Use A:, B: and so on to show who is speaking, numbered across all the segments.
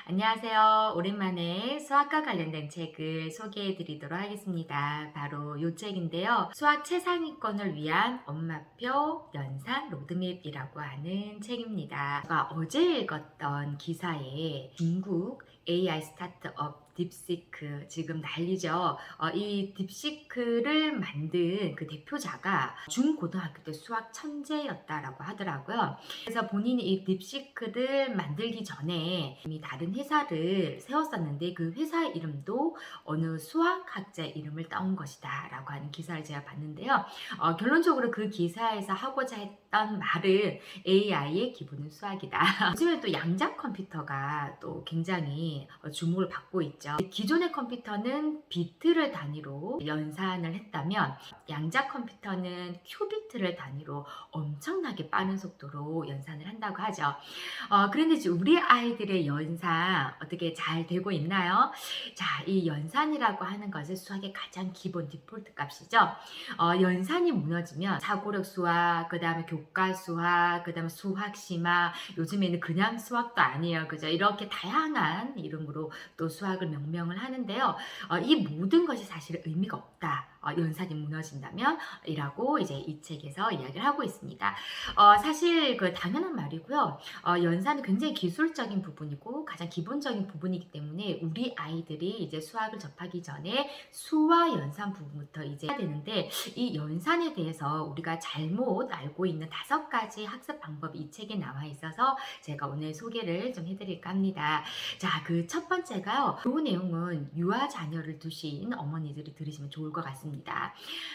A: 안녕하세요. 오랜만에 수학과 관련된 책을 소개해 드리도록 하겠습니다. 바로 이 책인데요. 수학 최상위권을 위한 엄마표 연산 로드맵이라고 하는 책입니다. 제가 어제 읽었던 기사에 중국 AI 스타트업 딥시크 지금 난리죠. 이 딥시크를 만든 그 대표자가 중고등학교 때 수학 천재였다라고 하더라고요. 그래서 본인이 이 딥시크를 만들기 전에 이미 다른 회사를 세웠었는데 그 회사 이름도 어느 수학학자의 이름을 따온 것이다 라고 하는 기사를 제가 봤는데요. 결론적으로 그 기사에서 하고자 했던 말은 AI의 기본은 수학이다. 요즘에 또 양자 컴퓨터가 또 굉장히 주목을 받고 있죠. 기존의 컴퓨터는 비트를 단위로 연산을 했다면 양자 컴퓨터는 큐비트를 단위로 엄청나게 빠른 속도로 연산을 한다고 하죠. 그런데 지금 우리 아이들의 연산 어떻게 잘 되고 있나요? 자, 이 연산이라고 하는 것은 수학의 가장 기본 디폴트 값이죠. 연산이 무너지면 사고력 수학, 그 다음에 교과 수학, 그 다음에 수학 심화, 요즘에는 그냥 수학도 아니에요. 그죠? 이렇게 다양한 이름으로 또 수학을 명명을 하는데요. 이 모든 것이 사실 의미가 없다. 연산이 무너진다면 이라고 이제 이 책에서 이야기를 하고 있습니다. 사실 그 당연한 말이고요. 연산은 굉장히 기술적인 부분이고 가장 기본적인 부분이기 때문에 우리 아이들이 이제 수학을 접하기 전에 수와 연산 부분부터 이제 해야 되는데, 이 연산에 대해서 우리가 잘못 알고 있는 5가지 학습 방법이 이 책에 나와 있어서 제가 오늘 소개를 좀 해드릴까 합니다. 자, 그 첫 번째가요. 이 내용은 유아 자녀를 두신 어머니들이 들으시면 좋을 것 같습니다.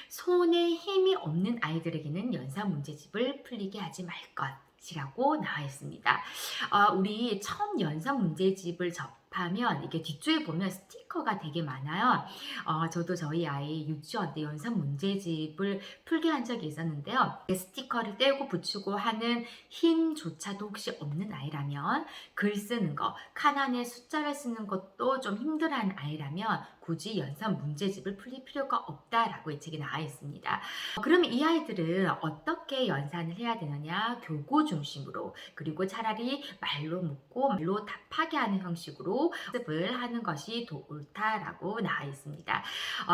A: 손에 힘이 없는 아이들에게는 연산 문제집을 풀리게 하지 말 것이라고 나와 있습니다. 우리 처음 연산 문제집을 접하면 이게 뒷줄에 보면 스티커가 되게 많아요. 저도 저희 아이 유치원 때 연산 문제집을 풀게 한 적이 있었는데요. 스티커를 떼고 붙이고 하는 힘조차도 혹시 없는 아이라면, 글 쓰는 거, 칸 안에 숫자를 쓰는 것도 좀 힘들어하는 아이라면 굳이 연산 문제집을 풀릴 필요가 없다라고 이 책에 나와 있습니다. 그러면 이 아이들은 어떻게 연산을 해야 되느냐? 교구 중심으로, 그리고 차라리 말로 묻고 말로 답하게 하는 형식으로 학습을 하는 것이 더 옳다라고 나와 있습니다.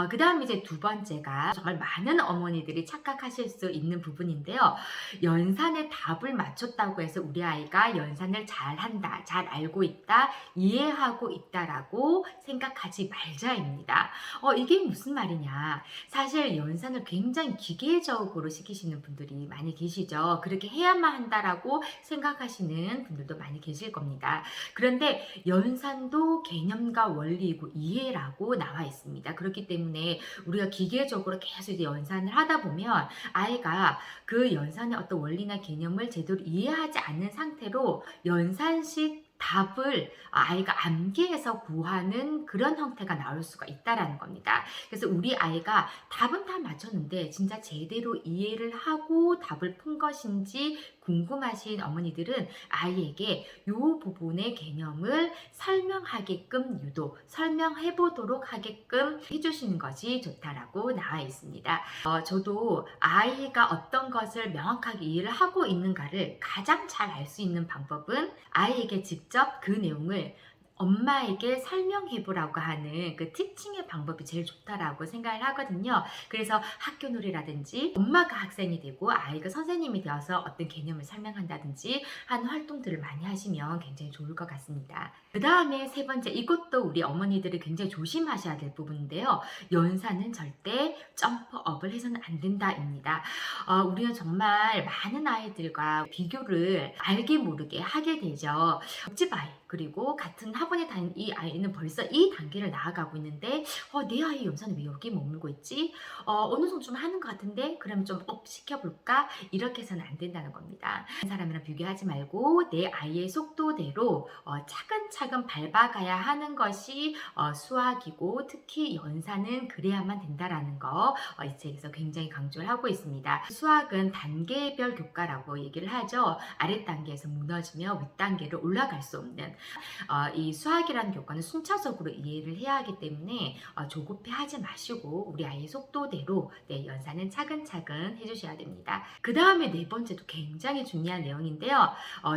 A: 그 다음 이제 두 번째가 정말 많은 어머니들이 착각하실 수 있는 부분인데요. 연산의 답을 맞췄다고 해서 우리 아이가 연산을 잘한다, 잘 알고 있다, 이해하고 있다라고 생각하지 말자입니다. 이게 무슨 말이냐? 사실 연산을 굉장히 기계적으로 시키시는 분들이 많이 계시죠. 그렇게 해야만 한다라고 생각하시는 분들도 많이 계실 겁니다. 그런데 연산도 개념과 원리이고 이해라고 나와 있습니다. 그렇기 때문에 우리가 기계적으로 계속 이제 연산을 하다 보면 아이가 그 연산의 어떤 원리나 개념을 제대로 이해하지 않는 상태로 연산식 답을 아이가 암기해서 구하는 그런 형태가 나올 수가 있다라는 겁니다. 그래서 우리 아이가 답은 다 맞췄는데 진짜 제대로 이해를 하고 답을 푼 것인지 궁금하신 어머니들은 아이에게 이 부분의 개념을 설명하게끔 유도, 설명해 보도록 하게끔 해주시는 것이 좋다라고 나와 있습니다. 저도 아이가 어떤 것을 명확하게 이해를 하고 있는가를 가장 잘 알 수 있는 방법은 아이에게 직접 그 내용을 엄마에게 설명해 보라고 하는 그 티칭의 방법이 제일 좋다라고 생각을 하거든요. 그래서 학교 놀이라든지 엄마가 학생이 되고 아이가 선생님이 되어서 어떤 개념을 설명한다든지 하는 활동들을 많이 하시면 굉장히 좋을 것 같습니다. 그 다음에 세 번째, 이것도 우리 어머니들이 굉장히 조심하셔야 될 부분인데요. 연산은 절대 점프업을 해서는 안 된다입니다. 우리는 정말 많은 아이들과 비교를 알게 모르게 하게 되죠. 옆집 아이, 그리고 같은 학원에 다니는 이 아이는 벌써 이 단계를 나아가고 있는데 내 아이 연산은 왜 여기 머물고 있지? 어느 정도 좀 하는 것 같은데 그러면 좀 업 시켜볼까? 이렇게 해서는 안 된다는 겁니다. 다른 사람이랑 비교하지 말고 내 아이의 속도대로 차근차근 밟아가야 하는 것이 수학이고, 특히 연산은 그래야만 된다라는 거 이 책에서 굉장히 강조를 하고 있습니다. 수학은 단계별 교과라고 얘기를 하죠. 아랫 단계에서 무너지며 윗 단계로 올라갈 수 없는 이 수학이라는 교과는 순차적으로 이해를 해야 하기 때문에 조급해하지 마시고 우리 아이의 속도대로 연산은 차근차근 해주셔야 됩니다. 그 다음에 네 번째도 굉장히 중요한 내용인데요.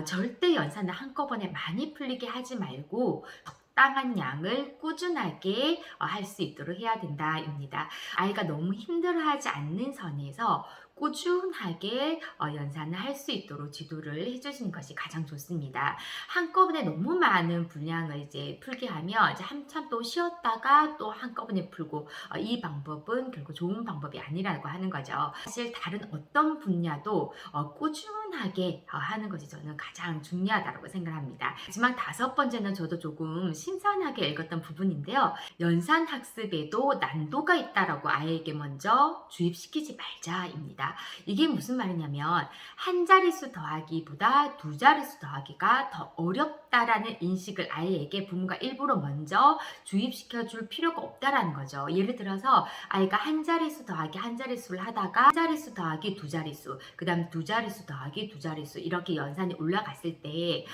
A: 절대 연산을 한꺼번에 많이 풀리게 하지 말고 적당한 양을 꾸준하게 할 수 있도록 해야 된다입니다. 아이가 너무 힘들어하지 않는 선에서 꾸준하게 연산을 할 수 있도록 지도를 해주시는 것이 가장 좋습니다. 한꺼번에 너무 많은 분량을 이제 풀게 하면 이제 한참 또 쉬었다가 또 한꺼번에 풀고 이 방법은 결국 좋은 방법이 아니라고 하는 거죠. 사실 다른 어떤 분야도 꾸준하게 하는 것이 저는 가장 중요하다고 생각합니다. 마지막 다섯 번째는 저도 조금 신선하게 읽었던 부분인데요. 연산 학습에도 난도가 있다라고 아이에게 먼저 주입시키지 말자입니다. 이게 무슨 말이냐면 한 자릿수 더하기보다 두 자릿수 더하기가 더 어렵다라는 인식을 아이에게 부모가 일부러 먼저 주입시켜 줄 필요가 없다라는 거죠. 예를 들어서 아이가 한 자릿수 더하기 한 자릿수를 하다가 한 자릿수 더하기 두 자릿수, 그 다음 두 자릿수 더하기 두 자릿수 이렇게 연산이 올라갔을 때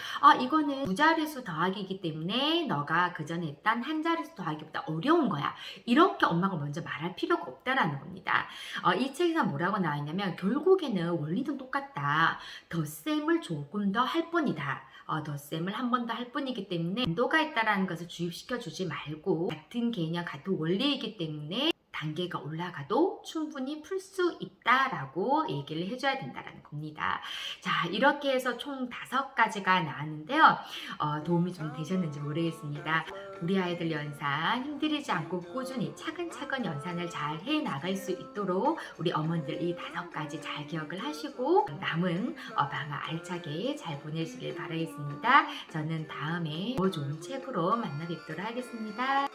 A: 이거는 두 자릿수 더하기이기 때문에 너가 그 전에 했던 한 자릿수 더하기보다 어려운 거야. 이렇게 엄마가 먼저 말할 필요가 없다라는 겁니다. 이 책에서 뭐라고 나와 있냐면 결국에는 원리는 똑같다. 덧셈을 조금 더 할 뿐이다. 덧셈을 한 번 더 할 뿐이기 때문에 난도가 있다라는 것을 주입시켜 주지 말고 같은 개념, 같은 원리이기 때문에 단계가 올라가도 충분히 풀 수 있다라고 얘기를 해줘야 된다는 겁니다. 자, 이렇게 해서 총 5가지가 나왔는데요. 도움이 좀 되셨는지 모르겠습니다. 우리 아이들 연산 힘들이지 않고 꾸준히 차근차근 연산을 잘 해 나갈 수 있도록 우리 어머니들 이 5가지 잘 기억을 하시고 남은 방학 알차게 잘 보내시길 바라겠습니다. 저는 다음에 더 좋은 책으로 만나 뵙도록 하겠습니다.